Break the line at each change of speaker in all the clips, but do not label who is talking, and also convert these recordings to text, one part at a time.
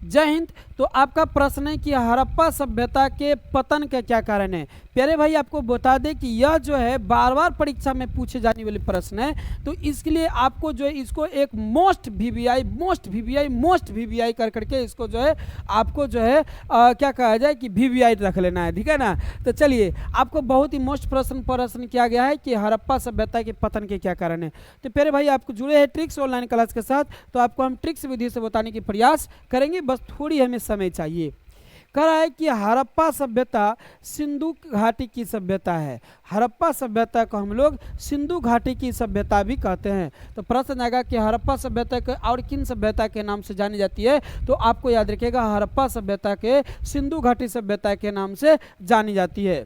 जय हिंद। तो आपका प्रश्न है कि हड़प्पा सभ्यता के पतन का क्या कारण है। प्यारे भाई आपको बता दें कि यह जो है बार बार परीक्षा में पूछे जाने वाले प्रश्न है, तो इसके लिए आपको जो है इसको एक मोस्ट वीवीआई कर करके इसको जो है आपको जो है क्या कहा जाए कि वीवीआई रख लेना है, ठीक है ना। तो चलिए आपको बहुत ही मोस्ट प्रश्न किया गया है कि हड़प्पा सभ्यता के पतन के क्या कारण है। तो प्यारे भाई आपको जुड़े हैं ट्रिक्स ऑनलाइन क्लास के साथ, तो आपको हम ट्रिक्स विधि से बताने की प्रयास करेंगे, बस थोड़ी हमें समय चाहिए। कह रहा है कि हड़प्पा सभ्यता सिंधु घाटी की सभ्यता है। हड़प्पा सभ्यता को हम लोग सिंधु घाटी की सभ्यता भी कहते हैं। तो प्रश्न आएगा कि हड़प्पा सभ्यता के और किन सभ्यता के नाम से जानी जाती है, तो आपको याद रखिएगा हड़प्पा सभ्यता के सिंधु घाटी सभ्यता के नाम से जानी जाती है।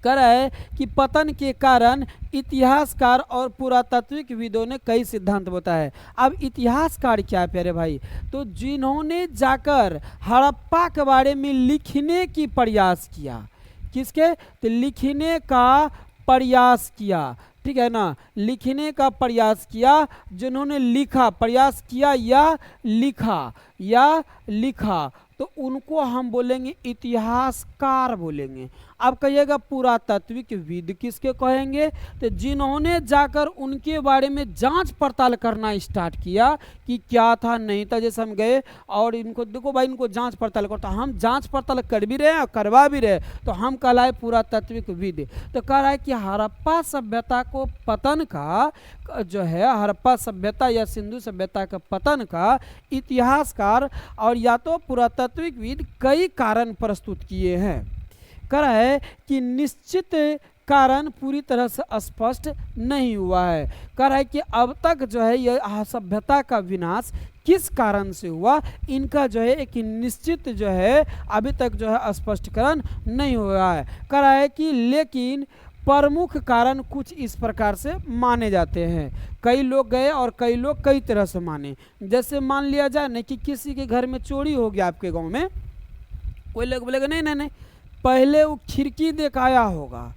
कह रहा है कि पतन के कारण इतिहासकार और पुरातात्विक विदों ने कई सिद्धांत बताए। अब इतिहासकार क्या है प्यारे भाई, तो जिन्होंने जाकर हड़प्पा के बारे में लिखने की प्रयास किया, किसके, तो लिखने का प्रयास किया, ठीक है ना, लिखने का प्रयास किया, जिन्होंने लिखा, प्रयास किया या लिखा, तो उनको हम बोलेंगे इतिहासकार बोलेंगे। अब कहिएगा पुरातात्विक विद किसके कहेंगे, तो जिन्होंने जाकर उनके बारे में जांच पड़ताल करना स्टार्ट किया कि क्या था नहीं था। जैसे हम गए और इनको देखो भाई इनको जांच पड़ताल करो, तो हम जांच पड़ताल कर भी रहे हैं और करवा भी रहे, तो हम कहलाए पुरातात्विक विद। तो कह रहा है कि हड़प्पा सभ्यता को पतन का जो है, हड़प्पा सभ्यता या सिंधु सभ्यता का पतन का इतिहासकार और या तो पुरातात्विकविद कई कारण प्रस्तुत किए हैं। कह रहा है कि निश्चित कारण पूरी तरह से स्पष्ट नहीं हुआ है। कह रहा है कि अब तक जो है यह सभ्यता का विनाश किस कारण से हुआ, इनका जो है एक निश्चित जो है अभी तक जो है स्पष्टीकरण नहीं हुआ है। कह रहा है कि लेकिन प्रमुख कारण कुछ इस प्रकार से माने जाते हैं। कई लोग गए और कई लोग कई तरह से माने। जैसे मान लिया जाए ना कि किसी के घर में चोरी हो गया आपके गांव में, कोई लोग बोलेगा नहीं, पहले वो खिड़की दिखाया होगा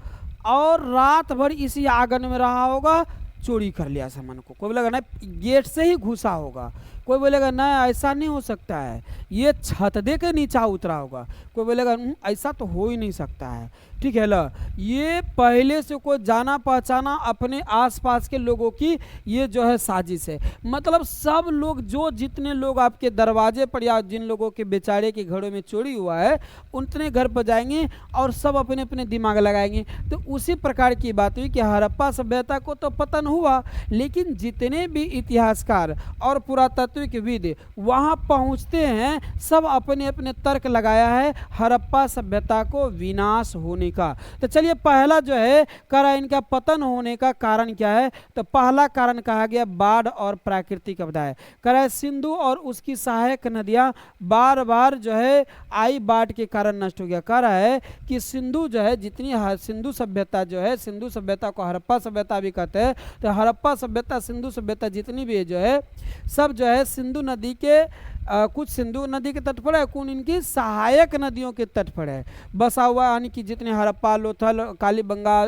और रात भर इसी आंगन में रहा होगा, चोरी कर लिया सामान को। कोई बोलेगा नहीं गेट से ही घुसा होगा, कोई बोलेगा नहीं ऐसा नहीं हो सकता है, ये छत दे के नीचा उतरा होगा, कोई बोलेगा ऐसा तो हो ही नहीं सकता है, ठीक है ल। ये पहले से कोई जाना पहचाना अपने आसपास के लोगों की ये जो है साजिश है। मतलब सब लोग जो जितने लोग आपके दरवाजे पर या जिन लोगों के बेचारे के घरों में चोरी हुआ है उतने घर पर जाएंगे और सब अपने अपने दिमाग लगाएंगे। तो उसी प्रकार की बात हुई कि हड़प्पा सभ्यता को तो पतन हुआ, लेकिन जितने भी इतिहासकार और पुरातात्विकविद वहाँ पहुँचते हैं सब अपने अपने तर्क लगाया है हड़प्पा सभ्यता को विनाश होने का। तो चलिए पहला जो है करा इनका पतन होने का कारण क्या है, तो पहला कारण कहा गया बाढ़ और प्राकृतिक आपदाएं। करा सिंधु और उसकी सहायक नदियां बार बार जो है आई बाढ़ के कारण नष्ट हो गया। कह रहा है कि सिंधु जो है जितनी सिंधु सभ्यता जो है, सिंधु सभ्यता को हड़प्पा सभ्यता भी कहते हैं, तो हड़प्पा सभ्यता सिंधु सभ्यता जितनी भी है जो है सब जो है सिंधु नदी के कुछ सिंधु नदी के तट पर है, कुछ इनकी सहायक नदियों के तट पर है बसा हुआ, यानी कि जितने हड़प्पा, लोथल, कालीबंगा,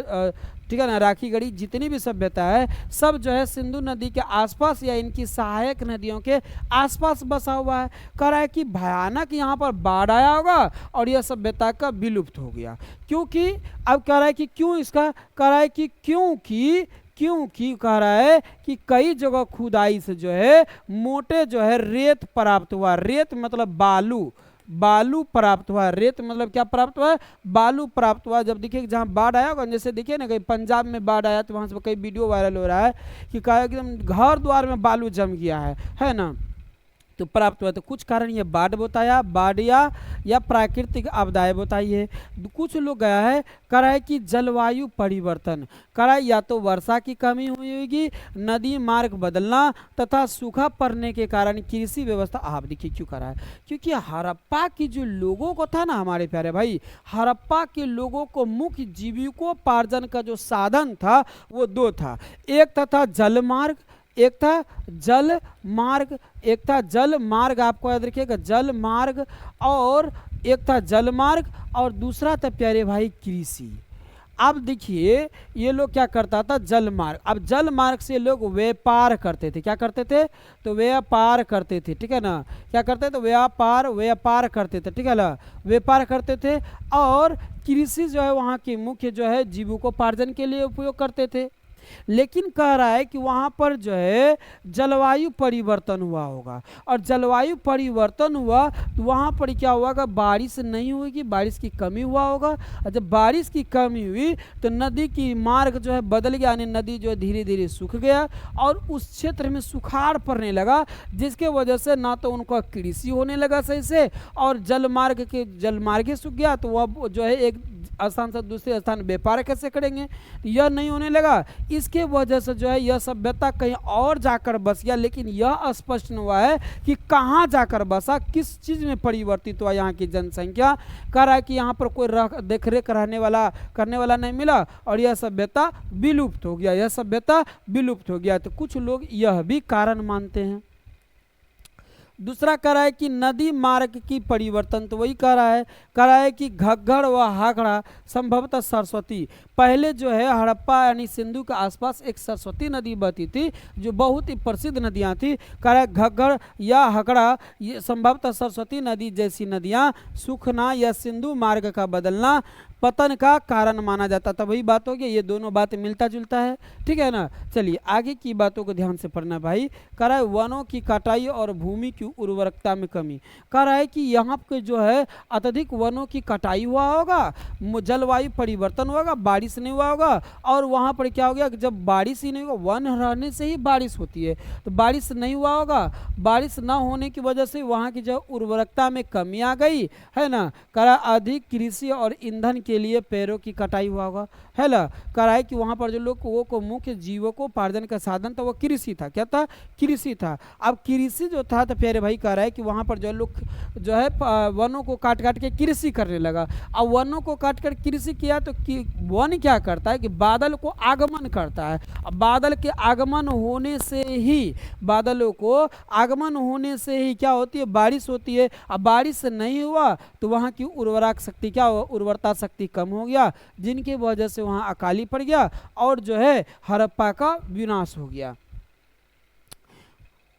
ठीक है ना, राखीगढ़ी, जितनी भी सभ्यता है सब जो है सिंधु नदी के आसपास या इनकी सहायक नदियों के आसपास बसा हुआ है। कह रहा है कि भयानक यहाँ पर बाढ़ आया होगा और यह सभ्यता का विलुप्त हो गया। क्योंकि अब कह रहा है कि क्यों इसका, कह रहा है कि क्योंकि कह रहा है कि कई जगह खुदाई से जो है मोटे जो है रेत प्राप्त हुआ। रेत मतलब बालू प्राप्त हुआ। रेत मतलब क्या प्राप्त हुआ, बालू प्राप्त हुआ। जब देखिए जहाँ बाढ़ आया होगा, जैसे देखिए ना कहीं पंजाब में बाढ़ आया तो वहाँ से कई वीडियो वायरल हो रहा है कि कहा एकदम घर द्वार में बालू जम गया है ना, तो प्राप्त हुआ। तो कुछ कारण ये बाढ़ बताया, बाढ़ या प्राकृतिक आपदाएं बताई है। कुछ लोग गया है, कह रहा है कि जलवायु परिवर्तन, कह रहा है या तो वर्षा की कमी हुई होगी, नदी मार्ग बदलना तथा सूखा पड़ने के कारण कृषि व्यवस्था। आप देखिए क्यों कह रहा है, क्योंकि हड़प्पा की जो लोगों को था ना हमारे प्यारे भाई, हड़प्पा के लोगों को मुख्य जीविकोपार्जन का जो साधन था वो दो था। एक था जलमार्ग, एक था जल मार्ग, आपको याद रखिएगा जल मार्ग, और एक था जल मार्ग और दूसरा था प्यारे भाई कृषि। अब देखिए ये लोग क्या करता था, जल मार्ग। अब जल मार्ग से लोग व्यापार करते थे। क्या करते थे? तो व्यापार करते थे, ठीक है ना। क्या करते थे? व्यापार व्यापार करते थे, ठीक है ना, व्यापार करते थे। और कृषि जो है वहाँ की मुख्य जो है जीविकोपार्जन के लिए उपयोग करते थे। लेकिन कह रहा है कि वहाँ पर जो है जलवायु परिवर्तन हुआ होगा, और जलवायु परिवर्तन हुआ तो वहाँ पर क्या हुआ होगा, बारिश नहीं होगी, बारिश की कमी हुआ होगा। और जब बारिश की कमी हुई तो नदी की मार्ग जो है बदल गया, यानी नदी जो है धीरे धीरे सूख गया और उस क्षेत्र में सुखाड़ पड़ने लगा, जिसके वजह से ना तो उनका कृषि होने लगा सही से, और जलमार्ग सूख गया तो वह जो है एक स्थान से दूसरे स्थान व्यापार कैसे करेंगे, यह नहीं होने लगा। इसके वजह से जो है यह सभ्यता कहीं और जाकर बस गया, लेकिन यह स्पष्ट नहीं हुआ है कि कहाँ जाकर बसा, किस चीज़ में परिवर्तित हुआ यहाँ की जनसंख्या। कह रहा है कि यहाँ पर कोई देख रेख करने वाला नहीं मिला और यह सभ्यता विलुप्त हो गया, यह सभ्यता विलुप्त हो गया। तो कुछ लोग यह भी कारण मानते हैं। दूसरा कह रहा है कि नदी मार्ग की परिवर्तन, तो वही कह रहा है कि घग्गर व हाकड़ा संभवतः सरस्वती, पहले जो है हड़प्पा यानी सिंधु के आसपास एक सरस्वती नदी बहती थी जो बहुत ही प्रसिद्ध नदियां थी। कह रहा है घग्गर या हकड़ा ये संभवतः सरस्वती नदी जैसी नदियां सूखना या सिंधु मार्ग का बदलना पतन का कारण माना जाता था। वही बात हो गई, ये दोनों बात मिलता जुलता है, ठीक है ना। चलिए आगे की बातों को ध्यान से पढ़ना भाई। कह रहा है वनों की कटाई और भूमि की उर्वरकता में कमी। कह रहा है कि यहाँ पे जो है अत्यधिक वनों की कटाई हुआ होगा, जलवायु परिवर्तन होगा, बारिश नहीं हुआ होगा, और वहाँ पर क्या हो गया कि जब बारिश ही नहीं होगा, वन रहने से ही बारिश होती है, तो बारिश नहीं हुआ होगा, बारिश न होने की वजह से वहाँ की जो उर्वरकता में कमी आ गई है ना। कह रहा है अधिक कृषि और ईंधन के लिए पेड़ों की कटाई हुआ होगा, है ना। कह रहा है कि वहाँ पर जो लोगों को मुख्य जीविकोपार्जन का साधन था वो कृषि था। क्या था? कृषि था। अब कृषि जो था तो प्यारे भाई कह रहा है कि वहाँ पर जो लोग जो है वनों को काट काट के कृषि करने लगा। अब वनों को काट कर कृषि किया तो वन क्या करता है कि बादल को आगमन करता है। अब बादल के आगमन होने से ही, बादलों को आगमन होने से ही क्या होती है, बारिश होती है। अब बारिश नहीं हुआ तो वहाँ की उर्वरक शक्ति क्या हुआ, उर्वरता शक्ति कम हो गया, जिनकी वजह से वहाँ अकाली पड़ गया और जो है हड़प्पा का विनाश हो गया।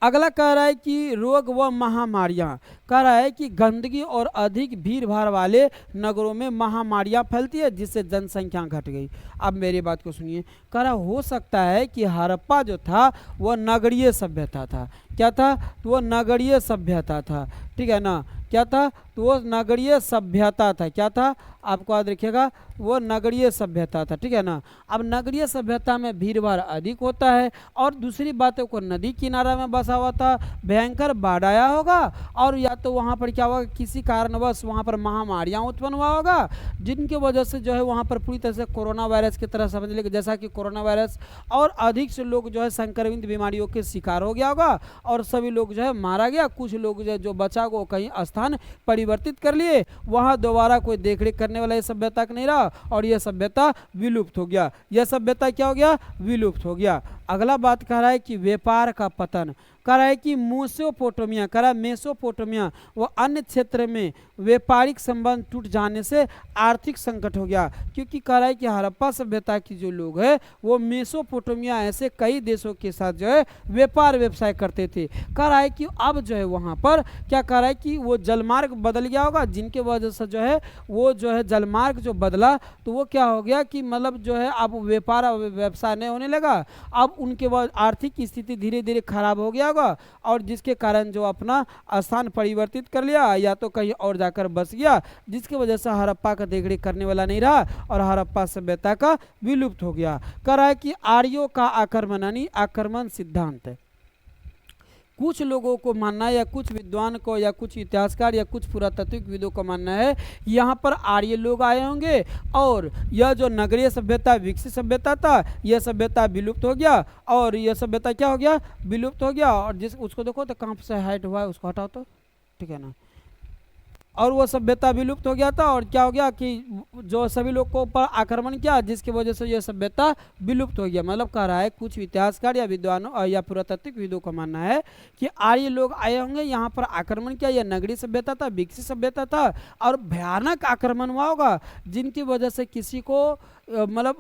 अगला कह रहा है कि रोग व महामारियां। कह रहा है कि गंदगी और अधिक भीड़ भाड़ वाले नगरों में महामारियां फैलती है जिससे जनसंख्या घट गई। अब मेरी बात को सुनिए। कह रहा हो सकता है कि हड़प्पा जो था वह नगरीय सभ्यता था। क्या था? तो वह नगरीय सभ्यता था, ठीक है ना। क्या था? तो वो नगरीय सभ्यता था। क्या था? आपको याद रखिएगा, वो नगरीय सभ्यता था, ठीक है ना। अब नगरीय सभ्यता में भीड़ भाड़ अधिक होता है, और दूसरी बात है को नदी किनारा में बसा हुआ था, भयंकर बाढ़ आया होगा, और या तो वहाँ पर क्या होगा, किसी कारणवश वहाँ पर महामारियाँ उत्पन्न हुआ होगा, जिनकी वजह से जो है वहाँ पर पूरी तरह से कोरोना वायरस की तरह समझ लीजिए, जैसा कि कोरोना वायरस, और अधिक से लोग जो है संक्रमित बीमारियों के शिकार हो गया होगा और सभी लोग जो है मारा गया। कुछ लोग जो बचा वो कहीं स्थान परिवर्तित कर लिए, वहाँ दोबारा कोई देखरेख करने वाला ये सभ्यता नहीं रहा और यह सभ्यता विलुप्त हो गया। यह सभ्यता क्या हो गया? विलुप्त हो गया। अगला बात कह रहा है कि व्यापार का पतन। कह रहा है कि मेसोपोटामिया, कह रहा है मेसोपोटामिया व अन्य क्षेत्र में व्यापारिक संबंध टूट जाने से आर्थिक संकट हो गया, क्योंकि कह रहा है कि हड़प्पा सभ्यता की जो लोग हैं वो मेसोपोटामिया ऐसे कई देशों के साथ जो है व्यापार व्यवसाय करते थे। कह रहा है कि अब जो है वहाँ पर क्या कह रहा है कि वो जलमार्ग बदल गया होगा, जिनके वजह से जो है वो जो है जलमार्ग जो बदला तो वो क्या हो गया कि मतलब जो है अब व्यापार व्यवसाय नहीं होने लगा, अब उनके बाद आर्थिक स्थिति धीरे धीरे खराब हो गया होगा, और जिसके कारण जो अपना स्थान परिवर्तित कर लिया या तो कहीं और जाकर बस गया, जिसकी वजह से हड़प्पा का देखरेख करने वाला नहीं रहा और हड़प्पा सभ्यता का विलुप्त हो गया। कह रहा है कि आर्यों का आक्रमण यानी आक्रमण सिद्धांत है। कुछ लोगों को मानना है या कुछ विद्वान को या कुछ इतिहासकार या कुछ पुरातात्विक विदों को मानना है यहाँ पर आर्य लोग आए होंगे और यह जो नगरीय सभ्यता विकसित सभ्यता था यह सभ्यता विलुप्त हो गया, और यह सभ्यता क्या हो गया? विलुप्त हो गया। और जिस उसको देखो तो कहाँ से हाइट हुआ है उसको हटाओ तो, ठीक है ना। और वो सभ्यता विलुप्त हो गया था, और क्या हो गया कि जो सभी लोग को ऊपर आक्रमण किया, जिसकी वजह से ये सभ्यता विलुप्त हो गया। मतलब कह रहा है कुछ इतिहासकार या विद्वानों या पुरातात्विकविदों का मानना है कि आर्य लोग आए होंगे, यहाँ पर आक्रमण किया, यह नगरीय सभ्यता था, विकसित सभ्यता था, और भयानक आक्रमण हुआ होगा, जिनकी वजह से किसी को मतलब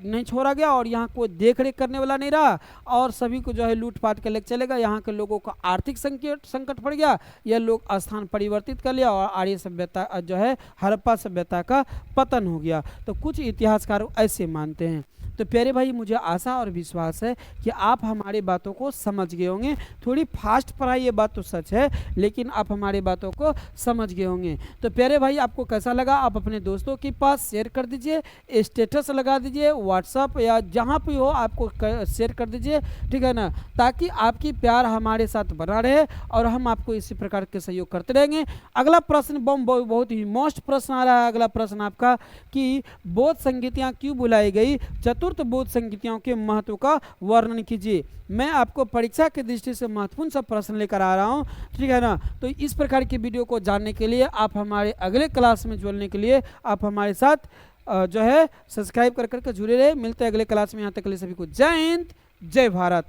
नहीं छोड़ा गया, और यहाँ कोई देख रेख करने वाला नहीं रहा, और सभी को जो है लूटपाट के लेके चलेगा। यहाँ के लोगों को आर्थिक संकट पड़ गया, यह लोग स्थान परिवर्तित कर लिया, और आर्य सभ्यता जो है हड़प्पा सभ्यता का पतन हो गया। तो कुछ इतिहासकार ऐसे मानते हैं। तो प्यारे भाई, मुझे आशा और विश्वास है कि आप हमारी बातों को समझ गए होंगे। थोड़ी फास्ट पढ़ाई, ये बात तो सच है, लेकिन आप हमारी बातों को समझ गए होंगे। तो प्यारे भाई, आपको कैसा लगा आप अपने दोस्तों के पास शेयर कर दीजिए, स्टेटस लगा दीजिए, व्हाट्सअप या जहाँ भी हो आपको शेयर कर दीजिए, ठीक है ना, ताकि आपकी प्यार हमारे साथ बना रहे और हम आपको इसी प्रकार के सहयोग करते रहेंगे। अगला प्रश्न बहुत ही मोस्ट प्रश्न आ रहा है। अगला प्रश्न आपका कि बोध संगीतियाँ क्यों बुलाई गई, चतुर्थ बोध संगीतियों के महत्व का वर्णन कीजिए। मैं आपको परीक्षा की दृष्टि से महत्वपूर्ण सा प्रश्न लेकर आ रहा हूं, ठीक है ना। तो इस प्रकार की वीडियो को जानने के लिए, आप हमारे अगले क्लास में जुड़ने के लिए आप हमारे साथ जो है सब्सक्राइब कर करके जुड़े रहे। मिलते हैं अगले क्लास में। यहाँ तक के लिए सभी को जय हिंद, जय भारत।